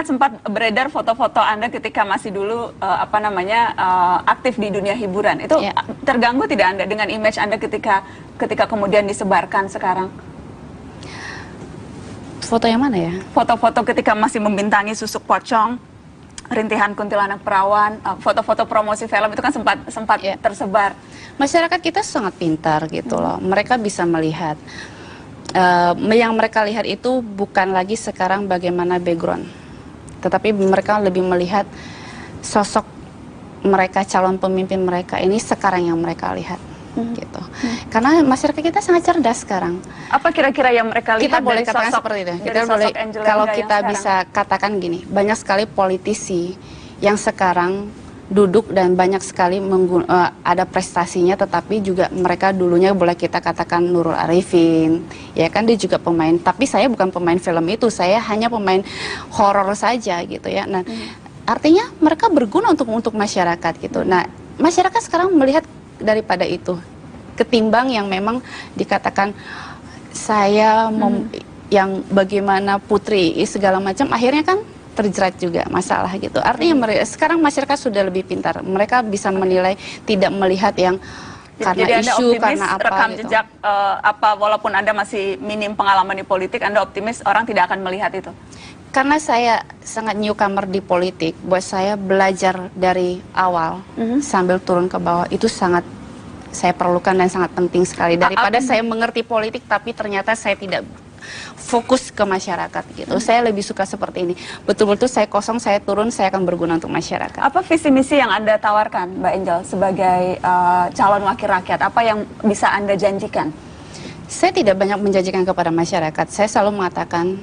sempat beredar foto-foto Anda ketika masih dulu aktif di dunia hiburan. Itu terganggu tidak Anda dengan image Anda ketika kemudian disebarkan sekarang? Foto yang mana ya? Foto-foto ketika masih membintangi Susuk Pocong, Rintihan Kuntilanak Perawan, foto-foto promosi film itu kan sempat tersebar. Masyarakat kita sangat pintar gitu loh. Mereka bisa melihat. Yang mereka lihat itu bukan lagi sekarang bagaimana background, tetapi mereka lebih melihat sosok mereka, calon pemimpin mereka ini sekarang yang mereka lihat gitu. Karena masyarakat kita sangat cerdas sekarang. Apa kira-kira yang mereka lihat? Kita boleh katakan seperti itu. Kita boleh, kalau kita bisa katakan gini, banyak sekali politisi yang sekarang duduk dan banyak sekali ada prestasinya, tetapi juga mereka dulunya boleh kita katakan Nurul Arifin, ya kan, dia juga pemain, tapi saya bukan pemain film itu, saya hanya pemain horor saja gitu ya. Nah, artinya mereka berguna untuk masyarakat gitu. Nah, masyarakat sekarang melihat daripada itu, ketimbang yang memang dikatakan saya yang bagaimana putri segala macam, akhirnya kan terjerat juga masalah gitu. Artinya sekarang masyarakat sudah lebih pintar. Mereka bisa menilai, tidak melihat yang karena jadi isu, Anda karena apa rekam gitu. jejak walaupun Anda masih minim pengalaman di politik, Anda optimis orang tidak akan melihat itu? Karena saya sangat newcomer di politik, buat saya belajar dari awal sambil turun ke bawah itu sangat saya perlukan dan sangat penting sekali. Daripada saya mengerti politik tapi ternyata saya tidak fokus ke masyarakat gitu. Saya lebih suka seperti ini. Betul-betul saya kosong, saya turun, saya akan berguna untuk masyarakat. Apa visi misi yang Anda tawarkan, Mbak Angel, sebagai calon wakil rakyat? Apa yang bisa Anda janjikan? Saya tidak banyak menjanjikan kepada masyarakat. Saya selalu mengatakan,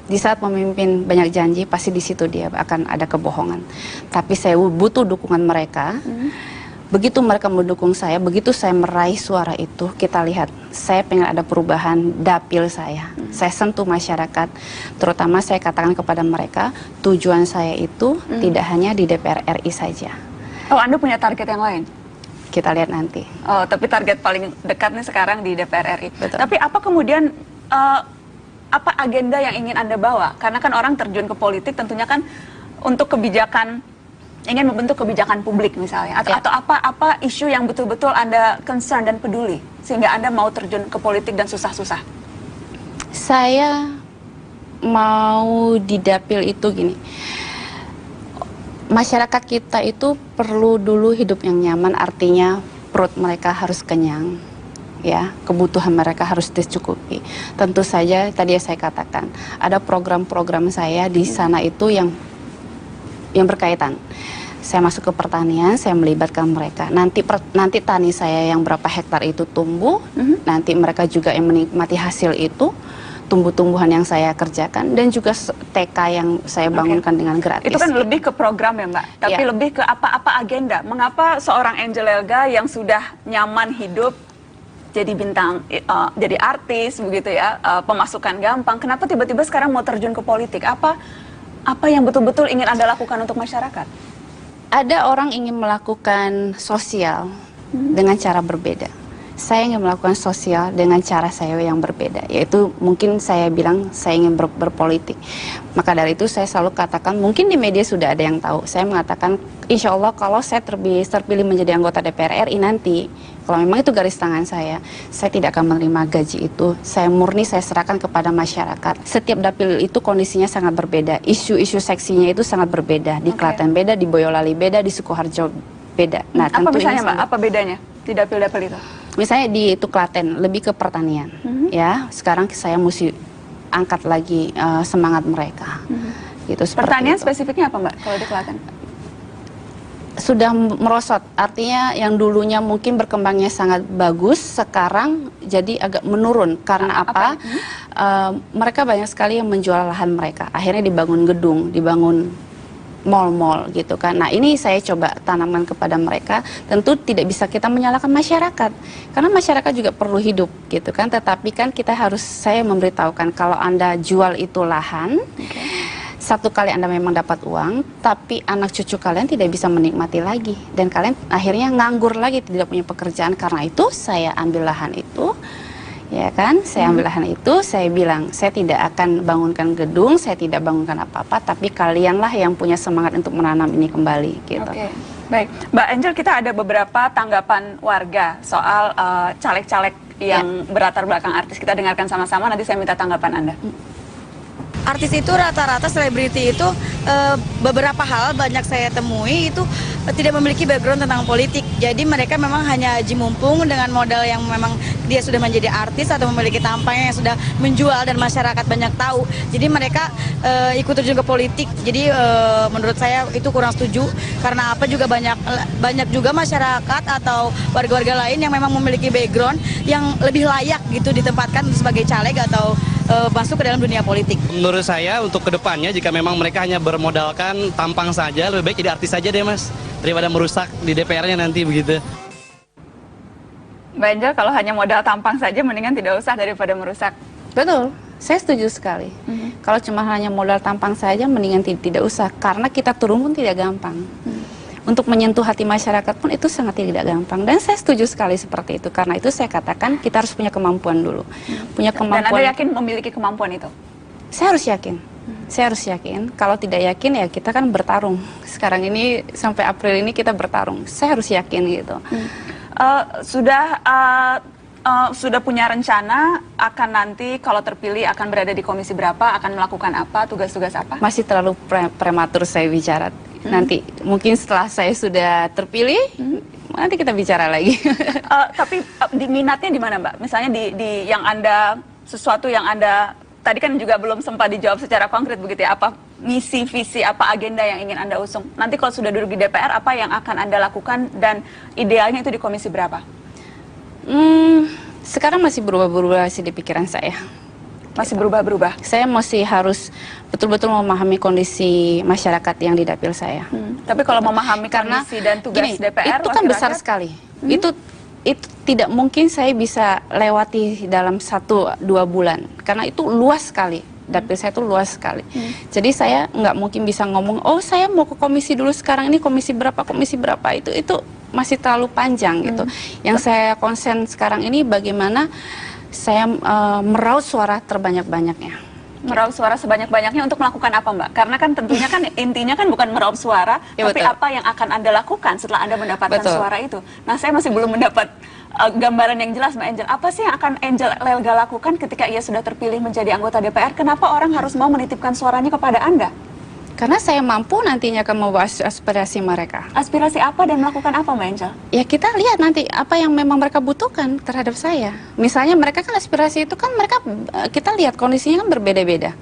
di saat pemimpin banyak janji, pasti di situ dia akan ada kebohongan. Tapi saya butuh dukungan mereka. Begitu mereka mendukung saya, begitu saya meraih suara itu, kita lihat, saya pengen ada perubahan dapil saya. Saya sentuh masyarakat, terutama saya katakan kepada mereka, tujuan saya itu tidak hanya di DPR RI saja. Oh, Anda punya target yang lain? Kita lihat nanti. Oh, tapi target paling dekat nih sekarang di DPR RI. Betul. Tapi apa kemudian, apa agenda yang ingin Anda bawa? Karena kan orang terjun ke politik tentunya kan untuk kebijakan, ingin membentuk kebijakan publik misalnya, atau apa isu yang betul-betul Anda concern dan peduli sehingga Anda mau terjun ke politik dan susah-susah? Saya mau di dapil itu gini, masyarakat kita itu perlu dulu hidup yang nyaman, artinya perut mereka harus kenyang, ya, kebutuhan mereka harus dicukupi. Tentu saja tadi saya katakan ada program-program saya di sana itu yang berkaitan. Saya masuk ke pertanian, saya melibatkan mereka. Nanti tani saya yang berapa hektar itu tumbuh, nanti mereka juga yang menikmati hasil itu, tumbuh-tumbuhan yang saya kerjakan, dan juga TK yang saya bangunkan dengan gratis. Itu kan lebih ke program ya Mbak, tapi lebih ke apa agenda. Mengapa seorang Angel Elga yang sudah nyaman hidup, jadi bintang, jadi artis begitu ya, pemasukan gampang, kenapa tiba-tiba sekarang mau terjun ke politik? Apa yang betul-betul ingin Anda lakukan untuk masyarakat? Ada orang ingin melakukan sosial dengan cara berbeda. Saya ingin melakukan sosial dengan cara saya yang berbeda, yaitu mungkin saya bilang saya ingin berpolitik. Maka dari itu saya selalu katakan, mungkin di media sudah ada yang tahu, saya mengatakan insya Allah kalau saya terpilih menjadi anggota DPR RI nanti, kalau memang itu garis tangan saya tidak akan menerima gaji itu. Saya murni, saya serahkan kepada masyarakat. Setiap dapil itu kondisinya sangat berbeda, isu-isu seksinya itu sangat berbeda. Di Klaten beda, di Boyolali beda, di Sukoharjo beda. Nah, apa misalnya Mbak, apa bedanya di dapil-dapil itu? Misalnya di itu Klaten lebih ke pertanian, ya. Sekarang saya mesti angkat lagi semangat mereka. Gitu, pertanian itu. Spesifiknya apa Mbak kalau di Klaten? Sudah merosot, artinya yang dulunya mungkin berkembangnya sangat bagus, sekarang jadi agak menurun. Karena apa? Mereka banyak sekali yang menjual lahan mereka. Akhirnya dibangun gedung, dibangun mall-mall gitu kan. Nah, ini saya coba tanamkan kepada mereka. Tentu tidak bisa kita menyalahkan masyarakat, karena masyarakat juga perlu hidup gitu kan. Tetapi kan kita harus, saya memberitahukan kalau Anda jual itu lahan, satu kali Anda memang dapat uang, tapi anak cucu kalian tidak bisa menikmati lagi, dan kalian akhirnya nganggur lagi, tidak punya pekerjaan. Karena itu saya ambil lahan itu Ya kan, saya ambil lahan itu, saya bilang, saya tidak akan bangunkan gedung, saya tidak bangunkan apa-apa, tapi kalianlah yang punya semangat untuk menanam ini kembali, gitu. Oke, baik. Mbak Angel, kita ada beberapa tanggapan warga soal caleg-caleg yang berlatar belakang artis. Kita dengarkan sama-sama, nanti saya minta tanggapan Anda. Artis itu rata-rata selebriti itu beberapa hal banyak saya temui itu tidak memiliki background tentang politik. Jadi mereka memang hanya aji mumpung dengan modal yang memang dia sudah menjadi artis atau memiliki tampang yang sudah menjual dan masyarakat banyak tahu. Jadi mereka ikut terjun ke politik. Jadi menurut saya itu kurang setuju karena apa juga banyak juga masyarakat atau warga-warga lain yang memang memiliki background yang lebih layak gitu ditempatkan sebagai caleg atau masuk ke dalam dunia politik. Menurut saya untuk kedepannya jika memang mereka hanya bermodalkan tampang saja, lebih baik jadi artis saja deh Mas, daripada merusak di DPR-nya nanti begitu. Mbak Angel, kalau hanya modal tampang saja mendingan tidak usah daripada merusak. Betul, saya setuju sekali. Kalau cuma hanya modal tampang saja mendingan tidak usah, karena kita turun pun tidak gampang. Untuk menyentuh hati masyarakat pun itu sangat tidak gampang. Dan saya setuju sekali seperti itu. Karena itu saya katakan kita harus punya kemampuan dulu. Punya kemampuan. Dan Anda yakin memiliki kemampuan itu? Saya harus yakin. Saya harus yakin. Kalau tidak yakin ya kita kan bertarung. Sekarang ini sampai April ini kita bertarung. Saya harus yakin gitu. Sudah punya rencana akan nanti kalau terpilih akan berada di komisi berapa, akan melakukan apa, tugas-tugas apa? Masih terlalu prematur saya bicara. Nanti mungkin setelah saya sudah terpilih, nanti kita bicara lagi. Tapi minatnya di mana Mbak? Misalnya di yang Anda, sesuatu yang Anda, tadi kan juga belum sempat dijawab secara konkret begitu ya, apa misi, visi, apa agenda yang ingin Anda usung? Nanti kalau sudah duduk di DPR, apa yang akan Anda lakukan dan idealnya itu di komisi berapa? Sekarang masih berubah-berubah sih di pikiran saya. Masih berubah-berubah? Saya masih harus betul-betul memahami kondisi masyarakat yang di dapil saya. Tapi kalau memahami kondisi dan tugas DPR, itu kan besar sekali. Itu tidak mungkin saya bisa lewati dalam 1-2 bulan. Karena itu luas sekali. Dapil saya itu luas sekali. Jadi saya nggak mungkin bisa ngomong, oh saya mau ke komisi dulu sekarang ini komisi berapa. Itu masih terlalu panjang gitu. Yang saya konsen sekarang ini bagaimana saya meraup suara terbanyak-banyaknya. Meraup suara sebanyak-banyaknya untuk melakukan apa Mbak? Karena kan tentunya kan intinya kan bukan meraup suara, ya, tapi betul. Apa yang akan Anda lakukan setelah Anda mendapatkan suara itu. Nah saya masih belum mendapat gambaran yang jelas Mbak Angel. Apa sih yang akan Angel Elga lakukan ketika ia sudah terpilih menjadi anggota DPR? Kenapa orang harus mau menitipkan suaranya kepada Anda? Karena saya mampu nantinya akan membawa aspirasi mereka. Aspirasi apa dan melakukan apa Mbak Angel? Ya kita lihat nanti apa yang memang mereka butuhkan terhadap saya. Misalnya mereka kan aspirasi itu kan mereka, kita lihat kondisinya kan berbeda-beda.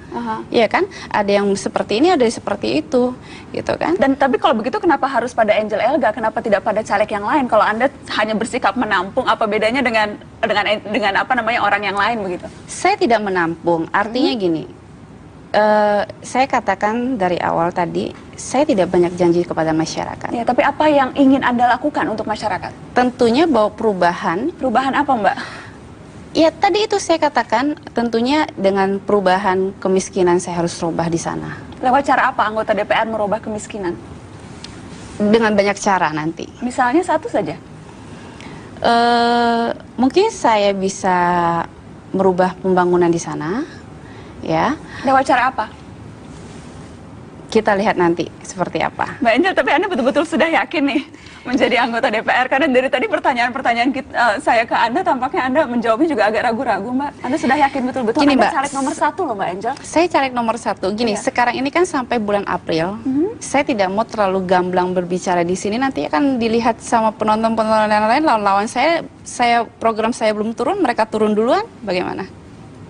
Iya kan? Ada yang seperti ini, ada yang seperti itu, gitu kan? Dan tapi kalau begitu kenapa harus pada Angel Elga? Kenapa tidak pada caleg yang lain? Kalau Anda hanya bersikap menampung, apa bedanya dengan apa namanya orang yang lain begitu? Saya tidak menampung. Artinya gini. Saya katakan dari awal tadi, saya tidak banyak janji kepada masyarakat. Ya, tapi apa yang ingin Anda lakukan untuk masyarakat? Tentunya bawa perubahan. Perubahan apa, Mbak? Ya, tadi itu saya katakan, tentunya dengan perubahan kemiskinan saya harus rubah di sana. Lewat cara apa anggota DPR merubah kemiskinan? Dengan banyak cara nanti. Misalnya satu saja? Mungkin saya bisa merubah pembangunan di sana. Ya. Lewat cara apa? Kita lihat nanti seperti apa. Mbak Angel, tapi Anda betul-betul sudah yakin nih menjadi anggota DPR? Karena dari tadi pertanyaan-pertanyaan saya ke Anda, tampaknya Anda menjawabnya juga agak ragu-ragu, Mbak. Anda sudah yakin betul-betul Anda Mbak, caleg nomor 1 loh, Mbak Angel? Saya caleg nomor 1. Gini, sekarang ini kan sampai bulan April. Saya tidak mau terlalu gamblang berbicara di sini. Nanti akan dilihat sama penonton-penonton yang lain. Lawan saya program saya belum turun, mereka turun duluan. Bagaimana?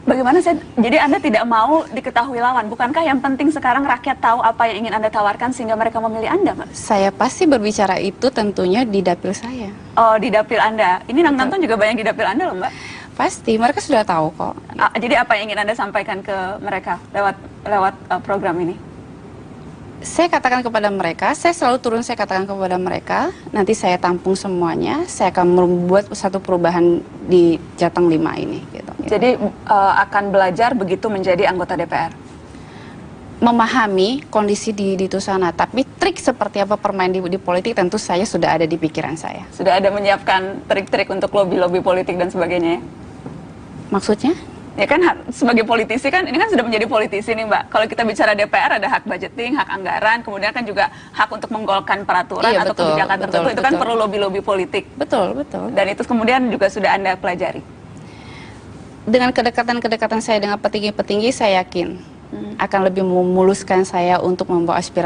Bagaimana jadi Anda tidak mau diketahui lawan? Bukankah yang penting sekarang rakyat tahu apa yang ingin Anda tawarkan sehingga mereka memilih Anda, Mbak? Saya pasti berbicara itu tentunya di dapil saya. Oh, di dapil Anda. Ini nonton juga banyak di dapil Anda loh, Mbak? Pasti, mereka sudah tahu kok. Jadi apa yang ingin Anda sampaikan ke mereka lewat program ini? Saya katakan kepada mereka, saya selalu turun, saya katakan kepada mereka, nanti saya tampung semuanya, saya akan membuat satu perubahan di Jateng 5 ini. Gitu. Jadi akan belajar begitu menjadi anggota DPR? Memahami kondisi di itu sana, tapi trik seperti apa permain di politik tentu saya sudah ada di pikiran saya. Sudah ada menyiapkan trik-trik untuk lobby-lobby politik dan sebagainya ya? Maksudnya? Ya kan sebagai politisi kan, ini kan sudah menjadi politisi nih Mbak. Kalau kita bicara DPR ada hak budgeting, hak anggaran, kemudian kan juga hak untuk menggolkan peraturan atau kebijakan tertentu. Itu kan perlu lobby-lobby politik. Betul, betul. Dan itu kemudian juga sudah Anda pelajari. Dengan kedekatan-kedekatan saya dengan petinggi-petinggi, saya yakin akan lebih memuluskan saya untuk membawa aspirasi